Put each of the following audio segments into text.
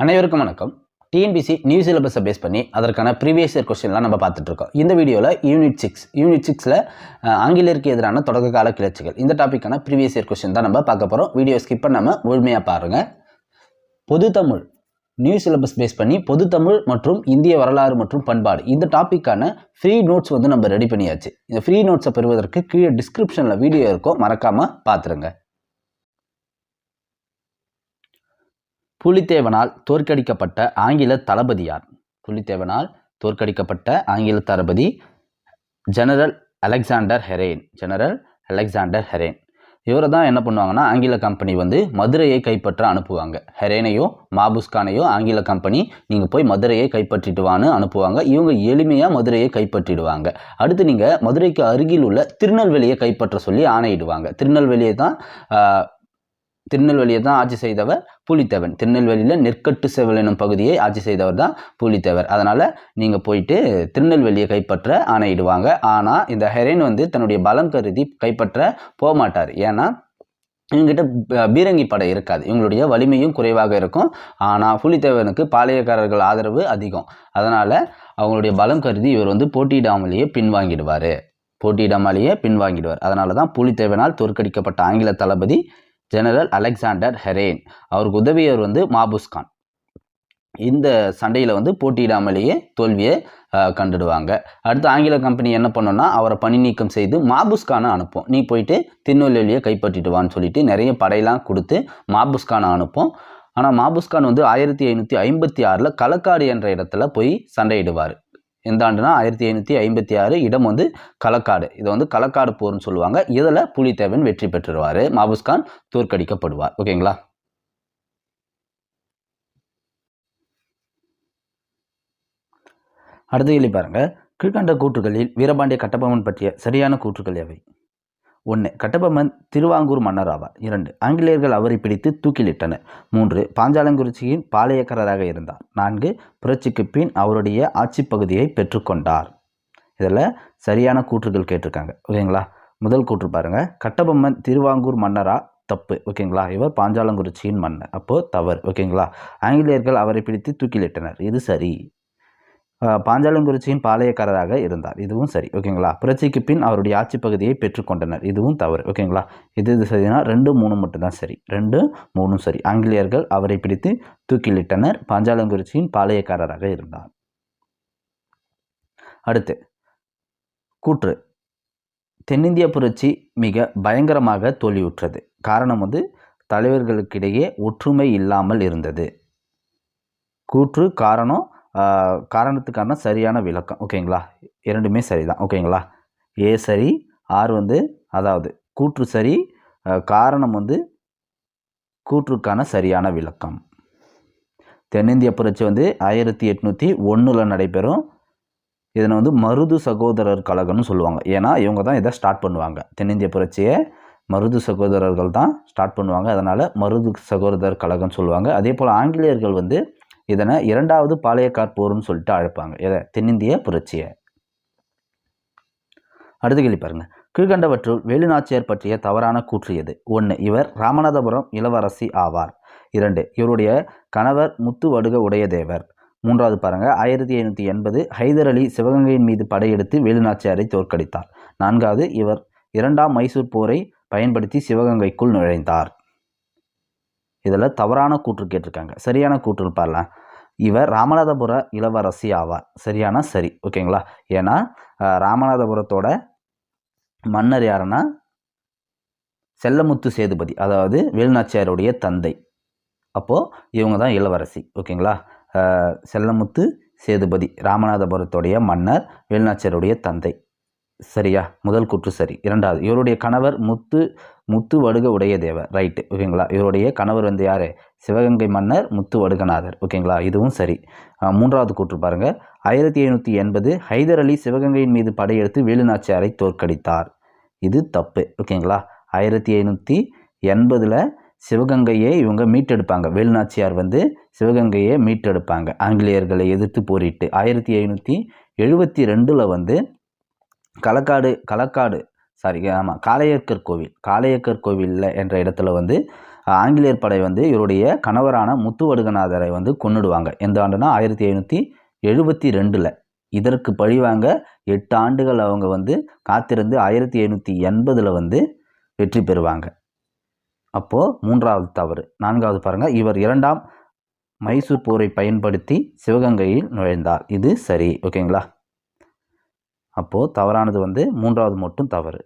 அனைவருக்கும் வணக்கம். TNPSC new சிலபஸை பேஸ் பண்ணி அதற்கான ப்ரீவியஸ் இயர் கொஸ்டின்லாம் நம்ம பார்த்துட்டு இருக்கோம். இந்த வீடியோவில் யூனிட் 6ல் ஆங்கிலேயருக்கு எதிரான தொடக்க கால கிளர்ச்சிகள் இந்த டாப்பிக்கான ப்ரீவியஸ் இயர் கொஸ்டின் தான் நம்ம பார்க்க போகிறோம். வீடியோ ஸ்கிப் பண்ணாமல் முழுமையாக பாருங்கள். பொது தமிழ் நியூ சிலபஸ் பேஸ் பண்ணி பொது தமிழ் மற்றும் இந்திய வரலாறு மற்றும் பண்பாடு இந்த டாப்பிக்கான ஃப்ரீ நோட்ஸ் வந்து நம்ம ரெடி பண்ணியாச்சு. இந்த ஃப்ரீ நோட்ஸை பெறுவதற்கு கீழே டிஸ்கிரிப்ஷனில் வீடியோ இருக்கும், மறக்காமல் பார்த்துருங்க. புலித்தேவனால் தோற்கடிக்கப்பட்ட ஆங்கில தளபதி யார்? புலித்தேவனால் தோற்கடிக்கப்பட்ட ஆங்கில தளபதி ஜெனரல் அலெக்சாண்டர் ஹெரேன். இவரை தான் என்ன பண்ணுவாங்கன்னா, ஆங்கில கம்பெனி வந்து மதுரையை கைப்பற்ற அனுப்புவாங்க. ஹெரேனையோ மாபுஸ்கானையோ ஆங்கில கம்பெனி நீங்கள் போய் மதுரையை கைப்பற்றிட்டுவான்னு அனுப்புவாங்க. இவங்க எளிமையாக மதுரையை கைப்பற்றிடுவாங்க. அடுத்து நீங்கள் மதுரைக்கு அருகில் உள்ள திருநெல்வேலியை கைப்பற்ற சொல்லி ஆணையிடுவாங்க. திருநெல்வேலியை தான் ஆட்சி செய்தவர் புலித்தேவன். திருநெல்வேலியில் நெற்கட்டு செவல் எனும் பகுதியை ஆட்சி செய்தவர் தான் புலித்தேவர். அதனால் நீங்கள் போயிட்டு திருநெல்வேலியை கைப்பற்ற ஆணையிடுவாங்க. ஆனால் இந்த ஹெரேன் வந்து தன்னுடைய பலம் கருதி கைப்பற்ற போக மாட்டார். ஏன்னா இவங்ககிட்ட பீரங்கி படை இருக்காது, இவங்களுடைய வலிமையும் குறைவாக இருக்கும். ஆனால் புலித்தேவனுக்கு பாளையக்காரர்கள் ஆதரவு அதிகம். அதனால் அவங்களுடைய பலம் கருதி இவர் வந்து போட்டியிடாமலேயே பின்வாங்கிடுவார். அதனால தான் புலித்தேவனால் தோற்கடிக்கப்பட்ட ஆங்கில தளபதி ஜெனரல் அலெக்சாண்டர் ஹெரேன். அவருக்கு உதவியவர் வந்து மாபுஸ்கான். இந்த சண்டையில் வந்து போட்டியிடாமலேயே தோல்வியை கண்டுடுவாங்க. அடுத்து ஆங்கில கம்பெனி என்ன பண்ணோன்னா, அவரை பணி நீக்கம் செய்து மாபுஸ்கானை அனுப்போம். நீ போயிட்டு திருநெல்வேலியை கைப்பற்றிடுவான்னு சொல்லிட்டு நிறைய படையெல்லாம் கொடுத்து மாபுஸ்கானை அனுப்போம். ஆனால் மாபுஸ்கான் வந்து 1556 களக்காடு என்ற இடத்துல போய் சண்டையிடுவார். எந்த ஆண்டுனா 1556. இடம் வந்து களக்காடு. இதை வந்து களக்காடு போர்னு சொல்லுவாங்க. இதில் புலித்தேவன் வெற்றி பெற்றுருவார், மாபுஸ்கான் தோற்கடிக்கப்படுவார். ஓகேங்களா? அடுத்த கேள்வி பாருங்க. கீழ்கண்ட கூற்றுகளில் வீரபாண்டிய கட்டபொம்மன் பற்றிய சரியான கூற்றுகள் எவை? 1. கட்டபொம்மன் திருவாங்கூர் மன்னர் ஆவார். 2. ஆங்கிலேயர்கள் அவரை பிடித்து தூக்கிலிட்டனர். 3. பாஞ்சாலங்குறிச்சியின் பாளையக்காரராக இருந்தார். 4. புரட்சிக்கு பின் அவருடைய ஆட்சி பகுதியை பெற்றுக்கொண்டார். இதில் சரியான கூற்றுகள் கேட்டிருக்காங்க. ஓகேங்களா? முதல் கூற்று பாருங்க. கட்டபொம்மன் திருவாங்கூர் மன்னரா? தப்பு. ஓகேங்களா? இவர் பாஞ்சாலங்குறிச்சியின் மன்னர், அப்போது தவறு. ஓகேங்களா? ஆங்கிலேயர்கள் அவரை பிடித்து தூக்கிலிட்டனர், இது சரி. பாஞ்சாலங்குறிச்சியின் பாளையக்காரராக இருந்தார், இதுவும் சரி. ஓகேங்களா? புரட்சிக்கு பின் அவருடைய ஆட்சி பகுதியை பெற்றுக்கொண்டனர், இதுவும் தவறு. ஓகேங்களா? இது சரினா 2, 3 மட்டும்தான் சரி. 2, 3 சரி. ஆங்கிலேயர்கள் அவரை பிடித்து தூக்கிலிட்டனர், பாஞ்சாலங்குறிச்சியின் பாளையக்காரராக இருந்தார். அடுத்து கூற்று. தென்னிந்திய புரட்சி மிக பயங்கரமாக தோல்வியுற்றது. காரணம் வந்து தலைவர்களுக்கிடையே ஒற்றுமை இல்லாமல் இருந்தது. கூற்று, காரணத்துக்கான சரியான விளக்கம். ஓகேங்களா? இரண்டுமே சரிதான். ஓகேங்களா? ஏ சரி, ஆர் வந்து அதாவது கூற்று சரி, காரணம் வந்து கூற்றுக்கான சரியான விளக்கம். தென்னிந்திய புரட்சி வந்து 1801 நடைபெறும். இதனை வந்து மருது சகோதரர் கழகம்னு சொல்லுவாங்க. ஏன்னா இவங்க தான் இதை ஸ்டார்ட் பண்ணுவாங்க. தென்னிந்திய புரட்சியை மருது சகோதரர்கள் தான் ஸ்டார்ட் பண்ணுவாங்க. அதனால் மருது சகோதரர் கழகம்னு சொல்லுவாங்க. அதே போல் ஆங்கிலேயர்கள் வந்து இதனை 2வது பாளையக்கார் போர்னு சொல்லிட்டு அழைப்பாங்க. இதை தென்னிந்திய புரட்சியை. அடுத்த கேள்வி பாருங்க. கீழ்கண்டவற்றுள் வேலுநாச்சியார் பற்றிய தவறான கூற்று எது? 1. இவர் ராமநாதபுரம் இளவரசி ஆவார். 2. இவருடைய கணவர் முத்துவடுக உடையதேவர். 3வது பாருங்க. 1580 ஹைதர் அலி சிவகங்கையின் மீது படையெடுத்து வேலுநாச்சியாரை தோற்கடித்தார். 4வது இவர் 2ஆம் மைசூர் போரை பயன்படுத்தி சிவகங்கைக்குள் நுழைந்தார். இதில் தவறான கூற்று கேட்டிருக்காங்க. சரியான கூற்று பாருலாம். இவர் ராமநாதபுர இளவரசி ஆவார். சரியான சரி. ஓகேங்களா? ஏன்னா ராமநாதபுரத்தோட மன்னர் யாருன்னா செல்லமுத்து சேதுபதி, அதாவது வேலுநாச்சியாருடைய தந்தை. அப்போது இவங்க தான் இளவரசி. ஓகேங்களா? செல்லமுத்து சேதுபதி ராமநாதபுரத்துடைய மன்னர், வேலுநாச்சியாருடைய தந்தை. சரியா? முதல் கூற்று சரி. 2வது இவருடைய கணவர் முத்து வடுக உடையதேவர். ரைட்டு. ஓகேங்களா? இவருடைய கணவர் வந்து யார்? சிவகங்கை மன்னர் முத்து வடுகநாதர். ஓகேங்களா? இதுவும் சரி. 3வது கூற்று பாருங்கள். 1580 ஹைதர் அலி சிவகங்கையின் மீது படையெடுத்து வேலுநாச்சியாரை தோற்கடித்தார். இது தப்பு. ஓகேங்களா? 1580 சிவகங்கையை இவங்க மீட்டெடுப்பாங்க. வேலுநாச்சியார் வந்து சிவகங்கையை மீட்டெடுப்பாங்க ஆங்கிலேயர்களை எதிர்த்து போரிட்டு. 1572 வந்து காளையக்கர் கோவில் என்ற இடத்துல வந்து ஆங்கிலேயர் படை வந்து இவருடைய கணவரான முத்துவடுகநாதரை வந்து கொன்னுடுவாங்க. எந்த ஆண்டுனா 1772. இதற்கு பழிவாங்க 8 ஆண்டுகள் அவங்க வந்து காத்திருந்து 1780 வந்து வெற்றி பெறுவாங்க. அப்போது 3வது தவறு. 4வது பாருங்கள், இவர் 2ஆம் மைசூர் போரை பயன்படுத்தி சிவகங்கையில் நுழைந்தார். இது சரி. ஓகேங்களா? அப்போது தவறானது வந்து 3வது மட்டும் தவறு.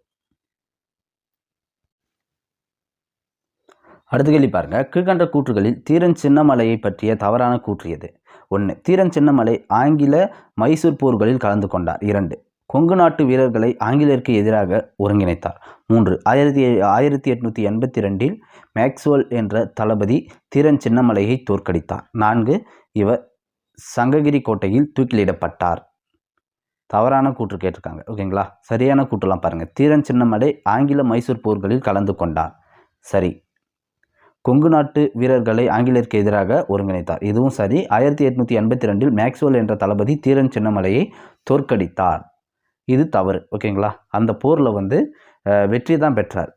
அடுத்த கேள்வி பாருங்கள். கீழ்கண்ட கூற்றுகளில் தீரன் சின்னமலையை பற்றிய தவறான கூற்று எது? 1. தீரன் சின்னமலை ஆங்கில மைசூர் போர்களில் கலந்து கொண்டார். 2. கொங்கு நாட்டு வீரர்களை ஆங்கிலேயருக்கு எதிராக ஒருங்கிணைத்தார். 3. 1882 மேக்ஸ்வெல் என்ற தளபதி தீரன் சின்னமலையை தோற்கடித்தார். 4. இவர் சங்ககிரி கோட்டையில் தூக்கிலிடப்பட்டார். தவறான கூற்று கேட்டிருக்காங்க. ஓகேங்களா? சரியான கூற்றுலாம் பாருங்கள். தீரன் சின்னமலை ஆங்கில மைசூர் போர்களில் கலந்து கொண்டார். சரி. கொங்கு நாட்டு வீரர்களை ஆங்கிலேயருக்கு எதிராக ஒருங்கிணைத்தார். இதுவும் சரி. 1882 மேக்ஸ்வெல் என்ற தளபதி தீரன் சின்னமலையை தோற்கடித்தார். இது தவறு. ஓகேங்களா? அந்த போரில் வந்து வெற்றி தான் பெற்றார்.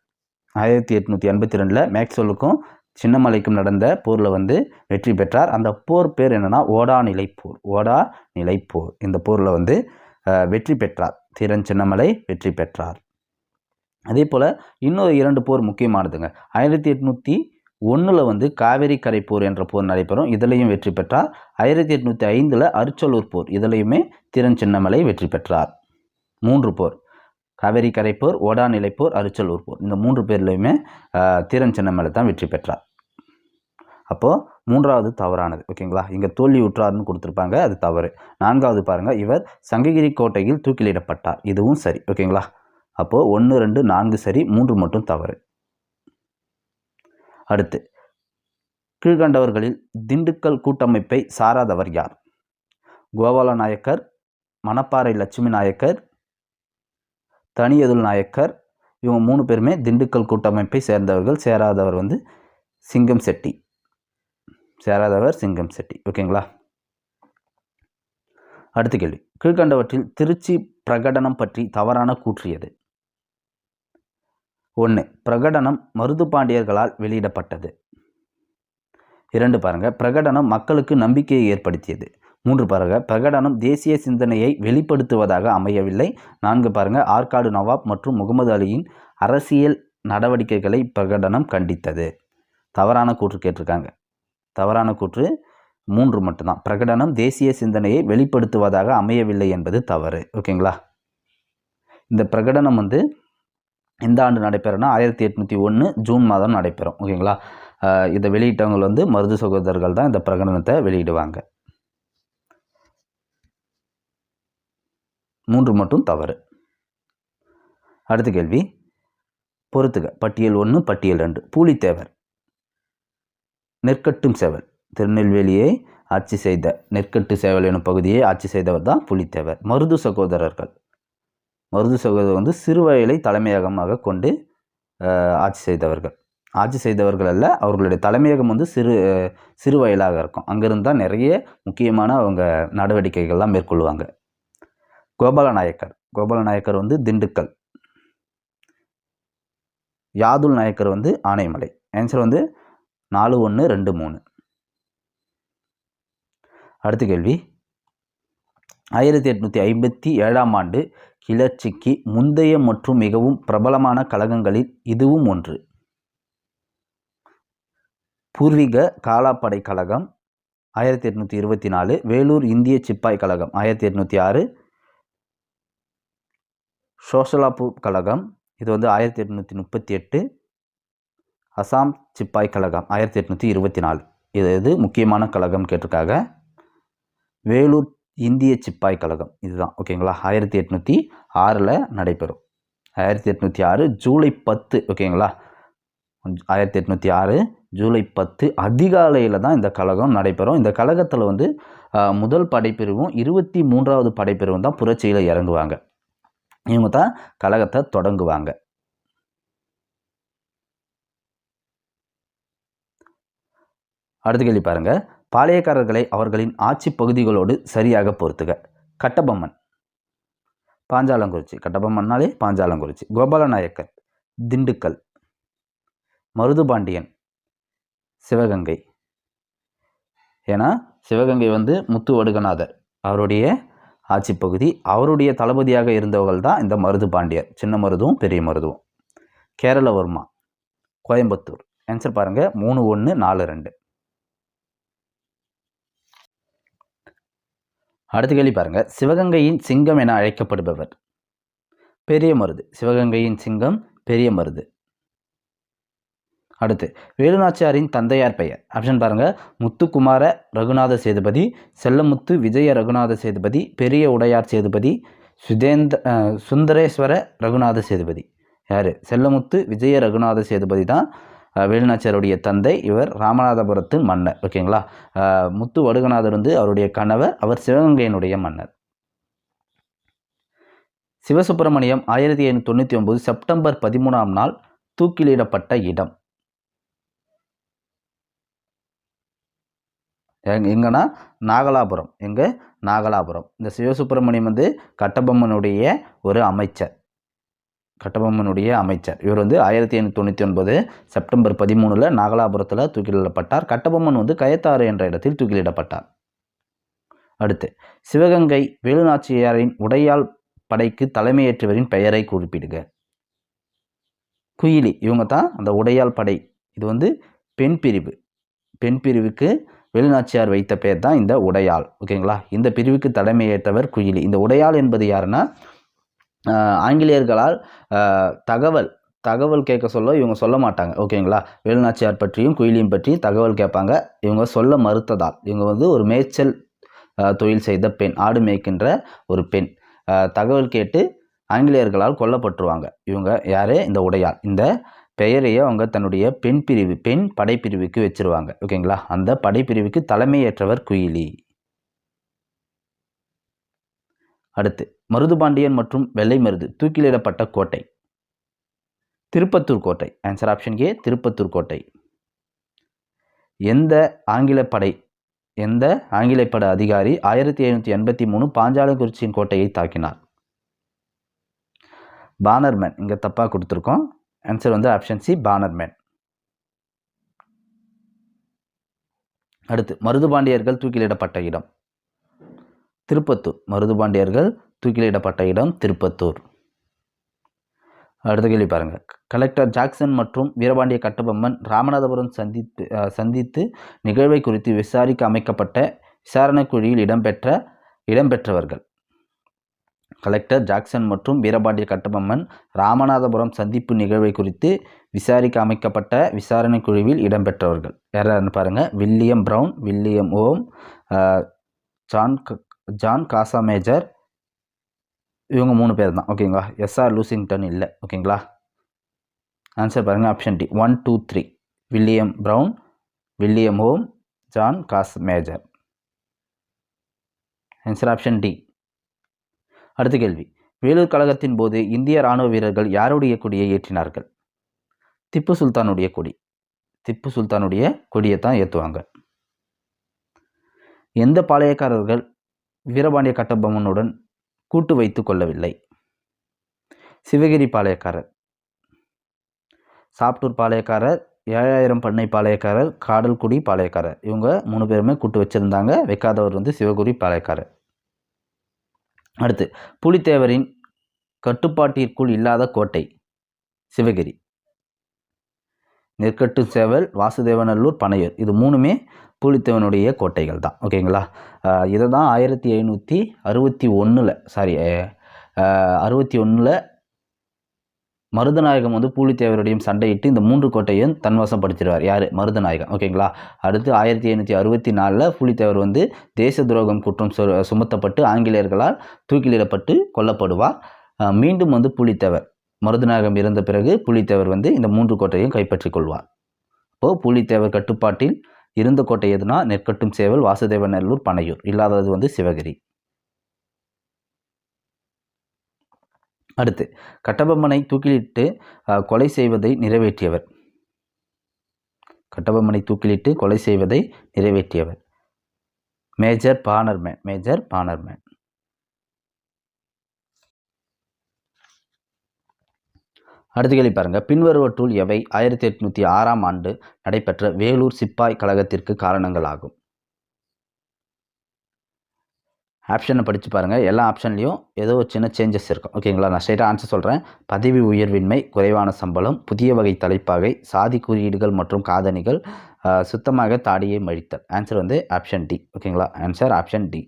1882 மேக்ஸ்வெல்லுக்கும் சின்னமலைக்கும் நடந்த போரில் வந்து வெற்றி பெற்றார். அந்த போர் பேர் என்னென்னா ஓடா நிலைப்போர். ஓடா நிலைப்போர். இந்த போரில் வந்து வெற்றி பெற்றார். தீரன் சின்னமலை வெற்றி பெற்றார். அதே போல் இன்னொரு 2 போர் முக்கியமானதுங்க. 1801 வந்து காவேரி கரை போர் என்ற போர் நடைபெறும். இதிலையும் வெற்றி பெற்றார். 1805 அரிச்சலூர் போர். இதிலையுமே தீரன் சின்னமலை வெற்றி பெற்றார். 3 போர். காவேரி கரை போர், ஓடா நிலைப்போர், அரிச்சலூர் போர். இந்த 3 பேர்லையுமே தீரன் சின்னமலை தான் வெற்றி பெற்றார். அப்போது 3வது தவறானது. ஓகேங்களா? இங்கே தோல்வி உற்றார்னு கொடுத்துருப்பாங்க, அது தவறு. 4வது பாருங்கள், இவர் சங்ககிரி கோட்டையில் தூக்கிலிடப்பட்டார். இதுவும் சரி. ஓகேங்களா? அப்போது 1, 2, 4 சரி, 3 மட்டும் தவறு. அடுத்து, கீழ்கண்டவர்களில் திண்டுக்கல் கூட்டமைப்பை சாராதவர் யார்? கோபால நாயக்கர், மணப்பாறை லட்சுமி நாயக்கர், தனியதுல் நாயக்கர். இவங்க 3 பேருமே திண்டுக்கல் கூட்டமைப்பை சேர்ந்தவர்கள். சேராதவர் வந்து சிங்கம் செட்டி. சேராதவர் சிங்கம் செட்டி. ஓகேங்களா? அடுத்த கேள்வி. கீழ்கண்டவற்றில் திருச்சி பிரகடனம் பற்றி தவறான கூற்று எது? 1. பிரகடனம் மருது பாண்டியர்களால் வெளியிடப்பட்டது. 2 பாருங்க, பிரகடனம் மக்களுக்கு நம்பிக்கையை ஏற்படுத்தியது. 3 பாருங்க, பிரகடனம் தேசிய சிந்தனையை வெளிப்படுத்துவதாக அமையவில்லை. 4 பாருங்க, ஆற்காடு நவாப் மற்றும் முகமது அலியின் அரசியல் நடவடிக்கைகளை பிரகடனம் கண்டித்தது. தவறான கூற்று கேட்டிருக்காங்க. தவறான கூற்று 3 மட்டும்தான். பிரகடனம் தேசிய சிந்தனையை வெளிப்படுத்துவதாக அமையவில்லை என்பது தவறு. ஓகேங்களா? இந்த பிரகடனம் வந்து எந்த ஆண்டு நடைபெறும்னா 1801 ஜூன் மாதம் நடைபெறும். ஓகேங்களா? இதை வெளியிட்டவங்க வந்து மருது சகோதரர்கள் தான் இந்த பிரகடனத்தை வெளியிடுவாங்க. 3 மட்டும் தவறு. அடுத்த கேள்வி. பொறுத்துக. பட்டியல் 1, பட்டியல் 2. பூலித்தேவர் நெற்கட்டும் சேவல். திருநெல்வேலியை ஆட்சி செய்த நெற்கட்டு சேவல் எனும் பகுதியை ஆட்சி செய்தவர் தான் புலித்தேவர். மருது சகோதரர்கள். மருது சகோதரர் வந்து சிறுவயலை தலைமையகமாக கொண்டு ஆட்சி செய்தவர்கள். ஆட்சி செய்தவர்கள் அல்ல, அவர்களுடைய தலைமையகம் வந்து சிறுவயலாக இருக்கும். அங்கிருந்து தான் நிறைய முக்கியமான அவங்க நடவடிக்கைகள்லாம் மேற்கொள்வாங்க. கோபால நாயக்கர். கோபால நாயக்கர் வந்து திண்டுக்கல். யாதுல் நாயக்கர் வந்து ஆனைமலை. ஆன்சர் வந்து 4, 1, 2, 3. அடுத்த கேள்வி. 1857 ஆண்டு கிளர்ச்சிக்கு முந்தைய மற்றும் மிகவும் பிரபலமான கழகங்களில் இதுவும் ஒன்று. பூர்வீக காலாப்படை கழகம் 1824, வேலூர் இந்திய சிப்பாய் கழகம் 1806, சோசலாப்பு கழகம் இது வந்து 1838, அசாம் சிப்பாய் கழகம் 1824. இது முக்கியமான கழகம் கேட்டிருக்காங்க. வேலூர் இந்திய சிப்பாய் கழகம் இதுதான். ஓகேங்களா? 1806 நடைபெறும். 1806 ஜூலை 10. ஓகேங்களா? 1806 ஜூலை 10 அதிகாலையில் தான் இந்த கழகம் நடைபெறும். இந்த கழகத்தில் வந்து முதல் படைப்பிரிவும் 23வது படைப்பிரிவும் தான் புரட்சியில் இறங்குவாங்க. இவங்க தான் கழகத்தை தொடங்குவாங்க. அடுத்த கேள்வி பாருங்க. பாளையக்காரர்களை அவர்களின் ஆட்சி பகுதிகளோடு சரியாக பொறுத்துக. கட்டபொம்மன் பாஞ்சாலங்குறிச்சி. கட்டபொம்மன்னாலே பாஞ்சாலங்குறிச்சி. கோபால நாயக்கர் திண்டுக்கல். மருதுபாண்டியன் சிவகங்கை. ஏன்னா சிவகங்கை வந்து முத்து வடுகநாதர் அவருடைய ஆட்சி பகுதி. அவருடைய தளபதியாக இருந்தவர்கள் தான் இந்த மருது பாண்டியர், சின்ன மருதும் பெரிய மருதும். கேரளவர்மா கோயம்புத்தூர். ஆன்சர் பாருங்க 3142. அடுத்த கேள்வி பாருங்க. சிவகங்கையின் சிங்கம் என அழைக்கப்படுபவர்? பெரிய மருது. சிவகங்கையின் சிங்கம் பெரிய மருது. அடுத்து வேலுநாச்சியாரின் தந்தையார் பெயர்? ஆப்ஷன் பாருங்க. முத்துக்குமார ரகுநாத சேதுபதி, செல்லமுத்து விஜய ரகுநாத சேதுபதி, பெரிய உடையார் சேதுபதி, சுந்தரேஸ்வர ரகுநாத சேதுபதி. யார்? செல்லமுத்து விஜய ரகுநாத சேதுபதி தான் வேலுநாச்சியாருடைய தந்தை. இவர் ராமநாதபுரத்து மன்னர். ஓகேங்களா. முத்து வடுகநாதர் வந்து அவருடைய கணவர். அவர் சிவகங்கையினுடைய மன்னர். சிவசுப்பிரமணியம் 1599 செப்டம்பர் 13ஆம் நாள் தூக்கிலிடப்பட்ட இடம் எங்கன்னா நாகலாபுரம். எங்கே? நாகலாபுரம். இந்த சிவசுப்பிரமணியம் வந்து கட்டபொம்மனுடைய ஒரு அமைச்சர். கட்டபொம்மனுடைய அமைச்சர். இவர் வந்து 1599 செப்டம்பர் 13 நாகலாபுரத்தில் தூக்கிலிடப்பட்டார். கட்டபொம்மன் வந்து கயத்தாறு என்ற இடத்தில் தூக்கிலிடப்பட்டார். அடுத்து சிவகங்கை வேலுநாச்சியாரின் உடையாள் படைக்கு தலைமையேற்றவரின் பெயரை குறிப்பிடுக. குயிலி. இவங்க தான் அந்த உடையாள் படை. இது வந்து பெண் பிரிவு. பெண் பிரிவுக்கு வேலுநாச்சியார் வைத்த பெயர் தான் இந்த உடையாள். ஓகேங்களா. இந்த பிரிவுக்கு தலைமையேற்றவர் குயிலி. இந்த உடையாள் என்பது யாருன்னா, ஆங்கிலேயர்களால் தகவல் கேட்க சொல்ல இவங்க சொல்ல மாட்டாங்க. ஓகேங்களா. வேலுநாச்சியார் பற்றியும் குயிலியும் பற்றியும் தகவல் கேட்பாங்க. இவங்க சொல்ல மறுத்ததால் இவங்க வந்து ஒரு மேய்ச்சல் தொழில் செய்த பெண், ஆடு மேய்க்கின்ற ஒரு பெண். தகவல் கேட்டு ஆங்கிலேயர்களால் கொல்லப்பட்டுருவாங்க. இவங்க யாரு? இந்த உடையாள். இந்த பெயரையே அவங்க தன்னுடைய பெண் படைப்பிரிவுக்கு வச்சிருவாங்க. ஓகேங்களா. அந்த படைப்பிரிவுக்கு தலைமையேற்றவர் குயிலி. அடுத்து மருதுபாண்டியன் மற்றும் வெள்ளை மருது தூக்கிலிடப்பட்ட கோட்டை? திருப்பத்தூர் கோட்டை. ஆன்சர் ஆப்ஷன் ஏ, திருப்பத்தூர் கோட்டை. எந்த ஆங்கிலப்படை அதிகாரி 1783 பாஞ்சாலங்குறிச்சியின் கோட்டையை தாக்கினார்? பானர்மேன். இங்கே தப்பாக கொடுத்துருக்கோம். ஆன்சர் வந்து ஆப்ஷன் சி, பானர்மேன். அடுத்து மருதுபாண்டியர்கள் தூக்கிலிடப்பட்ட இடம்? திருப்பத்தூர். மருதுபாண்டியர்கள் தூக்கிலிடப்பட்ட இடம் திருப்பத்தூர். அடுத்த கேள்வி பாருங்க. கலெக்டர் ஜாக்சன் மற்றும் வீரபாண்டிய கட்டபொம்மன் ராமநாதபுரம் சந்தித்து நிகழ்வை குறித்து விசாரிக்க அமைக்கப்பட்ட விசாரணை குழுவில் இடம்பெற்றவர்கள்? கலெக்டர் ஜாக்சன் மற்றும் வீரபாண்டிய கட்டபொம்மன் ராமநாதபுரம் சந்திப்பு நிகழ்வை குறித்து விசாரிக்க அமைக்கப்பட்ட விசாரணை குழுவில் இடம்பெற்றவர்கள் யாரான்னு பாருங்க. William Brown, William Orme, John காசாமேஜர். இவங்க 3 பேர் தான். ஓகேங்களா. எஸ்ஆர் லூசிங்டன் இல்லை. ஓகேங்களா. ஆன்சர் பாருங்க. Option D 1, 2, 3. William Brown, William Orme, John Casamajor. Answer option D. அடுத்த கேள்வி. வேலூர் கழகத்தின் போது இந்திய இராணுவ வீரர்கள் யாருடைய கொடியை ஏற்றினார்கள்? திப்பு சுல்தானுடைய கொடி. திப்பு சுல்தானுடைய கொடியை தான் ஏற்றுவாங்க. எந்த பாளையக்காரர்கள் வீரபாண்டிய கட்டபொம்மனுடன் கூட்டு வைத்து கொள்ளவில்லை? சிவகிரி பாளையக்காரர், சாப்டூர் பாளையக்காரர், 7000 பண்ணை பாளையக்காரர், காடல்குடி பாளையக்காரர். இவங்க 3 பேருமே கூட்டு வச்சுருந்தாங்க. வைக்காதவர் வந்து சிவகிரி பாளையக்காரர். அடுத்து புலித்தேவரின் கட்டுப்பாட்டிற்குள் இல்லாத கோட்டை? சிவகிரி. நெற்கட்டு சேவல், வாசுதேவநல்லூர், பனையூர். இது 3மே புலித்தேவனுடைய கோட்டைகள் தான். ஓகேங்களா. இதை தான் 1561 மருதநாயகம் வந்து பூலித்தேவருடையும் சண்டையிட்டு இந்த 3 கோட்டையும் தன்வசம் படுத்திடுவார். யார்? மருதநாயகம். ஓகேங்களா. அடுத்து 1564 பூலித்தேவர் வந்து தேச துரோகம் குற்றம் சுமத்தப்பட்டு ஆங்கிலேயர்களால் தூக்கிலிடப்பட்டு கொல்லப்படுவார். மீண்டும் வந்து பூலித்தேவர் மருதநாயகம் இறந்த பிறகு பூலித்தேவர் வந்து இந்த 3 கோட்டையும் கைப்பற்றி கொள்வார். இப்போது பூலித்தேவர் கட்டுப்பாட்டில் இருந்த கோட்டை எதுனா நெற்கட்டும் சேவல், வாசுதேவநல்லூர், பனையூர். இல்லாதது வந்து சிவகிரி. அடுத்து கட்டபொம்மனை தூக்கிலிட்டு கொலை செய்வதை நிறைவேற்றியவர்? கட்டபொம்மனை தூக்கிலிட்டு கொலை செய்வதை நிறைவேற்றியவர் மேஜர் பானர்மேன். Major Bannerman. அடுத்த கேள்வி பாருங்கள், பின்வருவற்றுள் எவை 1806ஆம் ஆண்டு நடைபெற்ற வேலூர் சிப்பாய் கழகத்திற்கு காரணங்கள் ஆகும்? ஆப்ஷனை படித்து பாருங்கள். எல்லா ஆப்ஷன்லேயும் ஏதோ ஒரு சின்ன சேஞ்சஸ் இருக்கும். ஓகேங்களா? நான் ஸ்ட்ரைட்டாக ஆன்சர் சொல்கிறேன். பதவி உயர்வின்மை, குறைவான சம்பளம், புதிய வகை தலைப்பாகை, சாதி குறியீடுகள் மற்றும் காதணிகள், சுத்தமாக தாடியை மழித்தல். ஆன்சர் வந்து ஆப்ஷன் டி. ஓகேங்களா? Answer option D.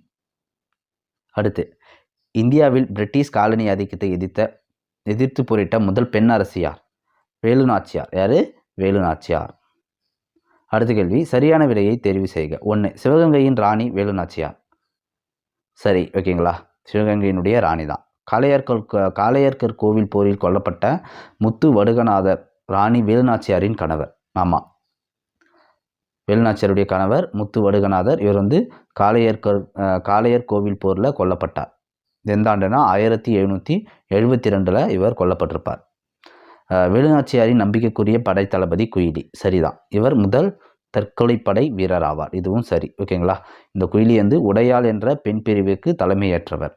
அடுத்து, இந்தியாவில் பிரிட்டிஷ் காலனி ஆதிக்கத்தை எதிர்த்து போரிட்ட முதல் பெண் அரசு யார்? வேலு நாச்சியார். யார்? வேலு நாச்சியார். அடுத்த கேள்வி, சரியான விடையை தேர்வு செய்க. 1. சிவகங்கையின் ராணி வேலு நாச்சியார். சரி. ஓகேங்களா? சிவகங்கையினுடைய ராணி தான். காளையர்கர் கோவில் போரில் கொல்லப்பட்ட முத்து வடுகநாதர் ராணி வேலுநாச்சியாரின் கணவர். ஆமாம், வேலுநாச்சியாருடைய கணவர் முத்து வடுகநாதர். இவர் வந்து காளையர் கோவில் போரில் கொல்லப்பட்டார். எந்த ஆண்டுனா 1772 இவர் கொல்லப்பட்டிருப்பார். வேலுநாச்சியாரின் நம்பிக்கைக்குரிய படை தளபதி குயிலி. சரிதான். இவர் முதல் தற்கொலைப்படை வீரர் ஆவார். இதுவும் சரி. ஓகேங்களா? இந்த குயிலி வந்து உடையாள் என்ற பெண் பிரிவுக்கு தலைமையேற்றவர்.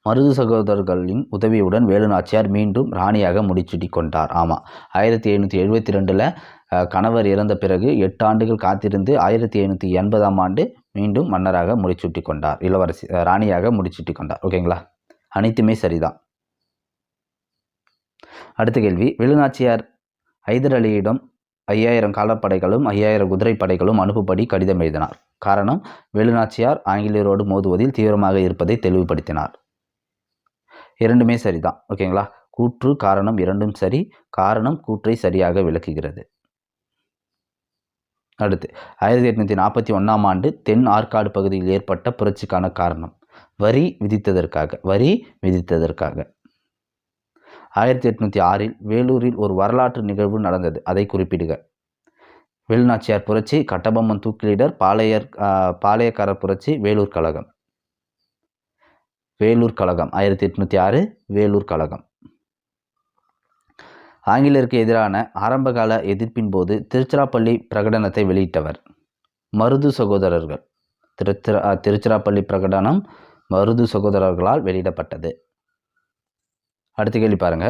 மருது சகோதரர்களின் உதவியுடன் வேலுநாச்சியார் மீண்டும் ராணியாக முடிசூட்டி கொண்டார். ஆமாம், 1772 கணவர் இறந்த பிறகு 8 ஆண்டுகள் காத்திருந்து 1780ஆம் ஆண்டு மீண்டும் மன்னராக முடிசூட்டி கொண்டார். ராணியாக முடிசூட்டி கொண்டார். ஓகேங்களா? அனைத்துமே சரிதான். அடுத்த கேள்வி, வேலுநாச்சியார் ஹைதர் அலியிடம் 5000 காலாட்படைகளும் 5000 குதிரைப்படைகளும் அனுப்பும்படி கடிதம் எழுதினார். காரணம், வேலுநாச்சியார் ஆங்கிலேயரோடு மோதுவதில் தீவிரமாக இருப்பதை தெளிவுபடுத்தினார். இரண்டுமே சரிதான். ஓகேங்களா? கூற்று காரணம் இரண்டும் சரி. காரணம் கூற்றை சரியாக விளக்குகிறது. அடுத்து, 1841ஆம் ஆண்டு தென் ஆற்காடு பகுதியில் ஏற்பட்ட புரட்சிக்கான காரணம் வரி விதித்ததற்காக. 1806இல் வேலூரில் ஒரு வரலாற்று நிகழ்வு நடந்தது. அதை குறிப்பிடுக. வேலுநாச்சியார் புரட்சி, கட்டபொம்மன் தூக்கிலிடர், பாளையக்காரர் புரட்சி, வேலூர் கழகம். 1806 வேலூர் கழகம். ஆங்கிலேயருக்கு எதிரான ஆரம்பகால எதிர்ப்பின் போது திருச்சிராப்பள்ளி பிரகடனத்தை வெளியிட்டவர் மருது சகோதரர்கள். திருச்சிராப்பள்ளி பிரகடனம் மருது சகோதரர்களால் வெளியிடப்பட்டது. அடுத்த கேள்வி பாருங்க,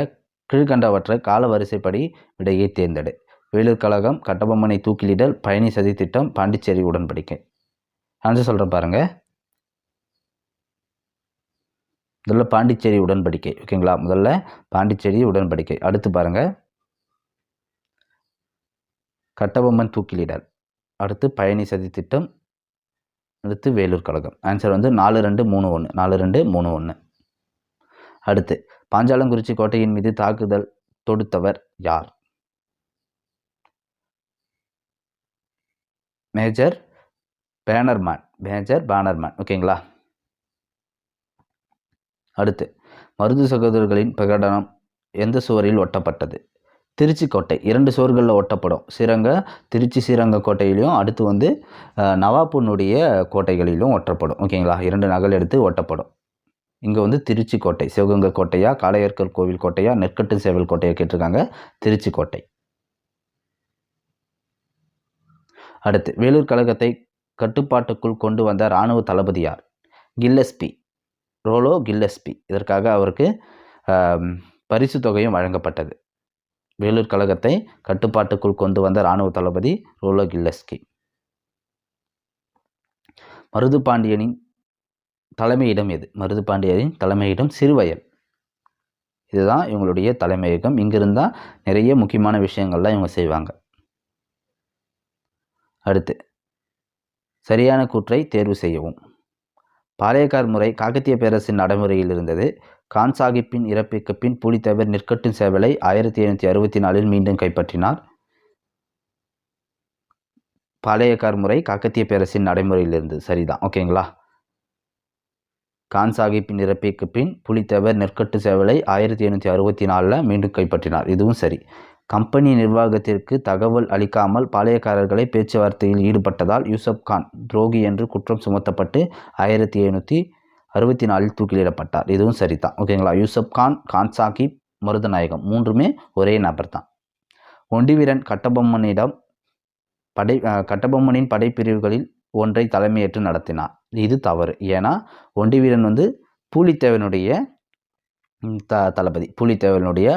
கீழ்கண்டவற்றை கால வரிசைப்படி விடையை தேர்ந்தெடு. வேலூர் கழகம், கட்டபொம்மனை தூக்கிலிடல், பயணி சதி திட்டம், பாண்டிச்சேரி உடன்படிக்கை. ஆன்சர் சொல்கிறேன் பாருங்க. முதல்ல பாண்டிச்சேரி உடன்படிக்கை. ஓகேங்களா? முதல்ல பாண்டிச்சேரி உடன்படிக்கை. அடுத்து பாருங்க, கட்டபொம்மன் தூக்கிலிடல், அடுத்து பயணி சதி திட்டம், அடுத்து வேலூர் கழகம். ஆன்சர் வந்து 4231. 4231. அடுத்து, பாஞ்சாலங்குறிச்சி கோட்டையின் மீது தாக்குதல் தொடுத்தவர் யார்? Major Bannerman. ஓகேங்களா? அடுத்து, மருது சகோதரர்களின் பிரகடனம் எந்த சுவரில் ஒட்டப்பட்டது? திருச்சி கோட்டை. 2 சுவர்களில் ஒட்டப்படும். திருச்சி ஸ்ரீரங்க கோட்டையிலையும், அடுத்து வந்து நவாப்புனுடைய கோட்டைகளிலும் ஒட்டப்படும். ஓகேங்களா? 2 நகல் எடுத்து ஒட்டப்படும். இங்கே வந்து திருச்சி கோட்டை, சிவகங்கை கோட்டையா, காளையர்கர் கோவில் கோட்டையா, நெற்கட்டு சேவல் கோட்டையா கேட்டிருக்காங்க. திருச்சி கோட்டை. அடுத்து, வேலூர் கழகத்தை கட்டுப்பாட்டுக்குள் கொண்டு வந்த இராணுவ தளபதி யார்? ரோலோ கில்லஸ்பி. இதற்காக அவருக்கு பரிசு தொகையும் வழங்கப்பட்டது. வேலூர் கழகத்தை கட்டுப்பாட்டுக்குள் கொண்டு வந்த இராணுவ தளபதி ரோலோ கில்லஸ்பி. மருதுபாண்டியனின் தலைமையிடம் எது? மருதுபாண்டியரின் தலைமையிடம் சிறுவயல். இதுதான் இவங்களுடைய தலைமையகம். இங்கிருந்தால் நிறைய முக்கியமான விஷயங்கள்லாம் இவங்க செய்வாங்க. அடுத்து, சரியான கூற்றை தேர்வு செய்யவும். பாளையக்கார் முறை காக்கத்திய பேரரசின் நடைமுறையில் இருந்தது. கான் சாஹிப்பின் இறப்புக்கு பின் புலித்தேவர் நெற்கட்டும் சேவலை 1764 மீண்டும் கைப்பற்றினார். பாளையக்கார் முறை காக்கத்திய பேரரசின் நடைமுறையில் இருந்தது. சரிதான். ஓகேங்களா? கான் சாஹிப்பின் இறப்புக்கு பின் புலித்தேவர் நெற்கட்டு சேவலை 1764 மீண்டும் கைப்பற்றினார். இதுவும் சரி. கம்பெனி நிர்வாகத்திற்கு தகவல் அளிக்காமல் பாளையக்காரர்களை பேச்சுவார்த்தையில் ஈடுபட்டதால் யூசப் கான் துரோகி என்று குற்றம் சுமத்தப்பட்டு 1764 தூக்கிலிடப்பட்டார். இதுவும் சரிதான். ஓகேங்களா? யூசப் கான், கான் சாஹிப், மருதநாயகம் மூன்றுமே ஒரே நபர் தான். ஒண்டிவீரன் கட்டபொம்மனின் படைப்பிரிவுகளில் ஒன்றை தலைமையேற்று நடத்தினார். இது தவறு. ஏன்னா ஒண்டிவீரன் வந்து பூலித்தேவனுடைய தளபதி. புலித்தேவனுடைய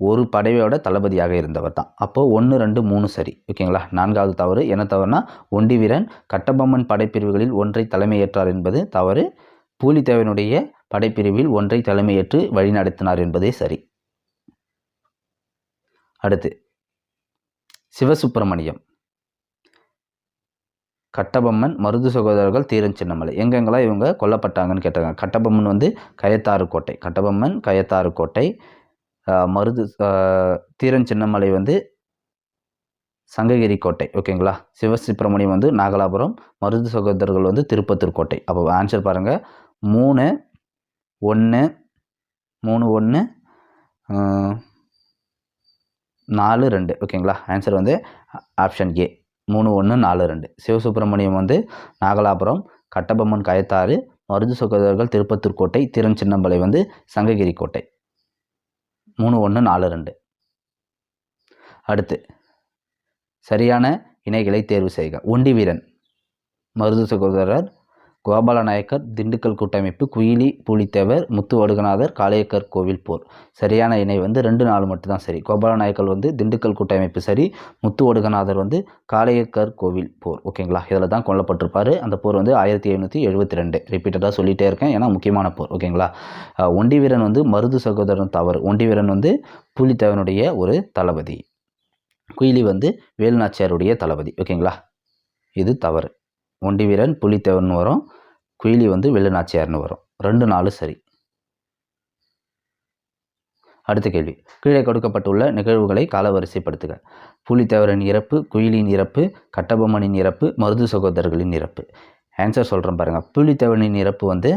ஒரு படையோட தளபதியாக இருந்தவர் தான். அப்போது 1, 2, 3 சரி. ஓகேங்களா. 4வது தவறு என்ன தவறுனா, ஒண்டிவீரன் கட்டபொம்மன் படைப்பிரிவுகளில் ஒன்றை தலைமையேற்றார் என்பது தவறு. பூலித்தேவனுடைய படைப்பிரிவில் ஒன்றை தலைமையேற்று வழிநடத்தினார் என்பதே சரி. அடுத்து சிவசுப்பிரமணியம், கட்டபொம்மன், மருது சகோதரர்கள், தீரன் சின்னமலை எங்கெங்கெல்லாம் இவங்க கொல்லப்பட்டாங்கன்னு கேட்டாங்க. கட்டபொம்மன் வந்து கயத்தாறு கோட்டை, கட்டபொம்மன் கயத்தாறு கோட்டை. மருது தீரன் சின்னமலை வந்து சங்ககிரி கோட்டை. ஓகேங்களா. சிவசுப்பிரமணியம் வந்து நாகலாபுரம், மருது சகோதரர்கள் வந்து திருப்பத்தூர் கோட்டை. அப்போ ஆன்சர் பாருங்கள் 3, 1, 3, 1, 4, 2. ஓகேங்களா. ஆன்சர் வந்து ஆப்ஷன் ஏ 3, 1, 4, 2. சிவசுப்பிரமணியம் வந்து நாகலாபுரம், கட்டபொம்மன் கயத்தாறு, மருது சகோதரர்கள் திருப்பத்தூர் கோட்டை, தீரன் சின்னமலை வந்து சங்ககிரி கோட்டை. 3, 1, 4, 2. அடுத்து சரியான இணைகளை தேர்வு செய்க. ஒண்டிவீரன், மருது சகோதரர், கோபாலநாயக்கர், திண்டுக்கல் கூட்டமைப்பு, குயிலி பூலித்தேவர், முத்து வடுகநாதர், காளையக்கர் கோவில் போர். சரியான இணை வந்து 2, 4 மட்டும்தான் சரி. கோபாலநாயக்கர் வந்து திண்டுக்கல் கூட்டமைப்பு சரி. முத்து வடுகநாதர் வந்து காளையக்கர் கோவில் போர். ஓகேங்களா. இதில் தான் கொல்லப்பட்டிருப்பார். அந்த போர் வந்து 1772. ரிப்பீட்டடாக சொல்லிகிட்டே இருக்கேன், ஏன்னா முக்கியமான போர். ஓகேங்களா. ஒண்டிவீரன் வந்து மருது சகோதரன் தவறு. ஒண்டிவீரன் வந்து பூலித்தேவனுடைய ஒரு தளபதி. குயிலி வந்து வேலுநாச்சியாருடைய தளபதி. ஓகேங்களா. இது தவறு. ஒண்டிவீரன் புலித்தேவன் வரும், குயிலி வந்து வேலுநாச்சியார்னு வரும். 2, 4 சரி. அடுத்த கேள்வி, கீழே கொடுக்கப்பட்டுள்ள நிகழ்வுகளை காலவரிசைப்படுத்துக. புலித்தேவரின் இறப்பு, குயிலின் இறப்பு, கட்டபொம்மனின் இறப்பு, மருது சகோதரர்களின் இறப்பு. ஆன்சர் சொல்கிறேன் பாருங்கள். புலித்தேவனின் இறப்பு வந்து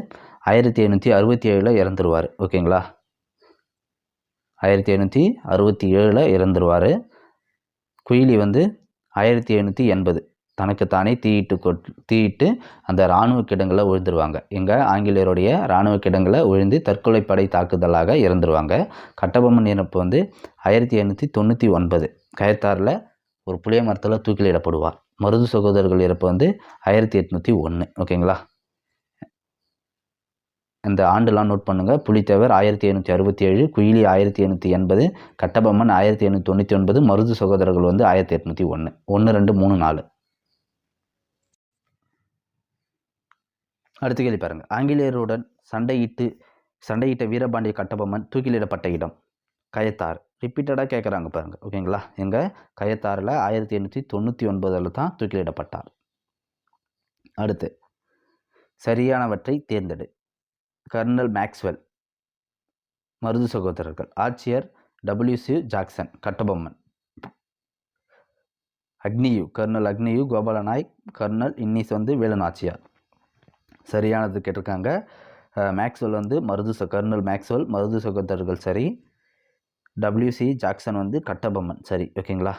1767 இறந்துருவார். ஓகேங்களா. 1767 இறந்துருவார். குயிலி வந்து 1780 தனக்குத்தானே தீயிட்டு அந்த இராணுவ கிடங்கில் விழுந்துருவாங்க. எங்கள் ஆங்கிலேயருடைய இராணுவ கிடங்கில் விழுந்து தற்கொலைப்படை தாக்குதலாக இறந்துருவாங்க. கட்டபொம்மன் இறப்பு வந்து 1899 கயத்தாறில் ஒரு புளிய மரத்தில் தூக்கிலிடப்படுவார். மருது சகோதரர்கள் இறப்பு வந்து 1801. ஓகேங்களா. இந்த ஆண்டுலாம் நோட் பண்ணுங்கள். புலித்தேவர் 1767, குயிலி 1880, கட்டபொம்மன் 1899, மருது சகோதரர்கள் வந்து 1801. 1, 2, 3, 4. அடுத்த கேள்வி பாருங்கள். ஆங்கிலேயருடன் சண்டையிட்ட வீரபாண்டிய கட்டபொம்மன் தூக்கிலிடப்பட்ட இடம் கயத்தாறு. ரிப்பீட்டடாக கேட்குறாங்க பாருங்கள். ஓகேங்களா. எங்கள் கயத்தாறில் 1899 தான் தூக்கிலிடப்பட்டார். அடுத்து சரியானவற்றை தேர்ந்தெடு. கர்னல் மேக்ஸ்வெல், மருது சகோதரர்கள். ஆட்சியர் WC Jackson, Kattabomman. Agnew, colonel Agnew Gopala Nayak, colonel Innes வந்து வேலுநாச்சியார். சரியானது கேட்டிருக்காங்க. மேக்ஸ்வெல் வந்து கர்னல் மேக்ஸ்வெல் மருது சகோதரர்கள் சரி. WC ஜாக்சன் வந்து கட்டபொம்மன் சரி. ஓகேங்களா.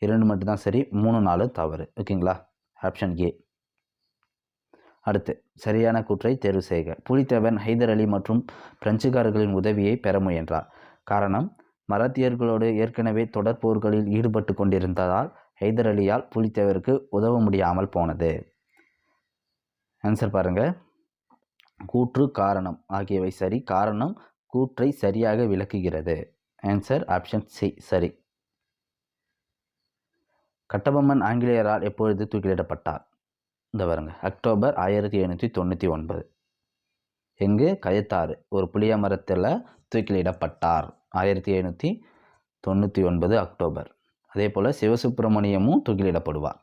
2 மட்டும்தான் சரி. 3, 4 தவறு. ஓகேங்களா. Option A. அடுத்து சரியான கூற்றை தேர்வு செய்க. புலித்தேவன் ஹைதர் அலி மற்றும் பிரெஞ்சுக்காரர்களின் உதவியை பெற முயன்றார். காரணம், மராத்தியர்களோடு ஏற்கனவே தொடர் போர்களில் ஈடுபட்டு கொண்டிருந்ததால் ஹைதர் அலியால் புலித்தேவருக்கு உதவ முடியாமல் போனது. ஆன்சர் பாருங்கள். கூற்று, காரணம் ஆகியவை சரி. காரணம் கூற்றை சரியாக விளக்குகிறது. ஆன்சர் ஆப்ஷன் சி சரி. கட்டபொம்மன் ஆங்கிலேயரால் எப்பொழுது தூக்கிலிடப்பட்டார்? இந்த வருங்க அக்டோபர் 1799. எங்கு? கயத்தாறு ஒரு புளிய மரத்தில் தூக்கிலிடப்பட்டார் 1799 அக்டோபர். அதே போல் சிவசுப்பிரமணியமும் தூக்கிலிடப்படுவார்.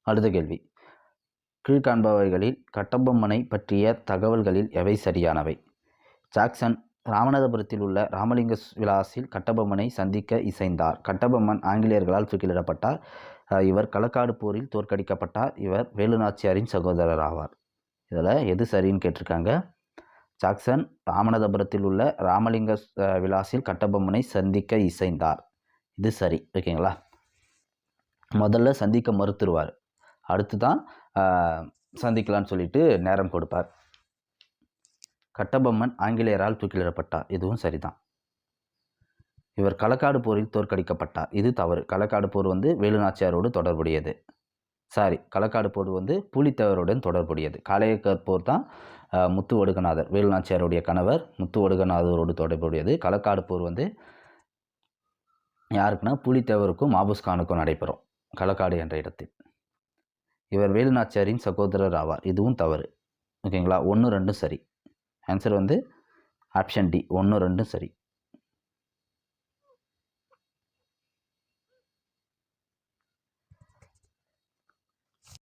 அடுத்த கேள்வி, கீழ்காண்பவைகளில் கட்டபொம்மனை பற்றிய தகவல்களில் எவை சரியானவை? ஜாக்சன் ராமநாதபுரத்தில் உள்ள ராமலிங்க விலாசில் கட்டபொம்மனை சந்திக்க இசைந்தார். கட்டபொம்மன் ஆங்கிலேயர்களால் தூக்கிலிடப்பட்டார். இவர் களக்காடு போரில் தோற்கடிக்கப்பட்டார். இவர் வேலுநாச்சியாரின் சகோதரர் ஆவார். இதில் எது சரின்னு கேட்டிருக்காங்க. ஜாக்சன் ராமநாதபுரத்தில் உள்ள ராமலிங்க விலாசில் கட்டபொம்மனை சந்திக்க இசைந்தார். இது சரி. ஓகேங்களா. முதல்ல சந்திக்க மறுத்துருவார், அடுத்து தான் சந்திக்கலான்னு சொல்லிட்டு நேரம் கொடுப்பார். கட்டபொம்மன் ஆங்கிலேயரால் தூக்கிலிடப்பட்டார். இதுவும் சரிதான். இவர் களக்காடு போரில் தோற்கடிக்கப்பட்டார். இது தவறு. களக்காடு போர் வந்து வேலுநாச்சியாரோடு தொடர்புடையது. களக்காடு போர் வந்து பூலித்தேவருடன் தொடர்புடையது. காளையக்கார் போர் தான் முத்து ஒடுகநாதர், வேலுநாச்சியாருடைய கணவர் முத்து ஒடுகநாதரோடு தொடர்புடையது. களக்காடு போர் வந்து யாருக்குன்னா பூலித்தேவருக்கும் மாபுஸ்கானுக்கும் நடைபெறும் களக்காடு என்ற இடத்தில். இவர் வேலுநாச்சியாரின் சகோதரர் ஆவார். இதுவும் தவறு. ஓகேங்களா, 1, 2 சரி. ஆன்சர் வந்து ஆப்ஷன் டி, 1, 2 சரி.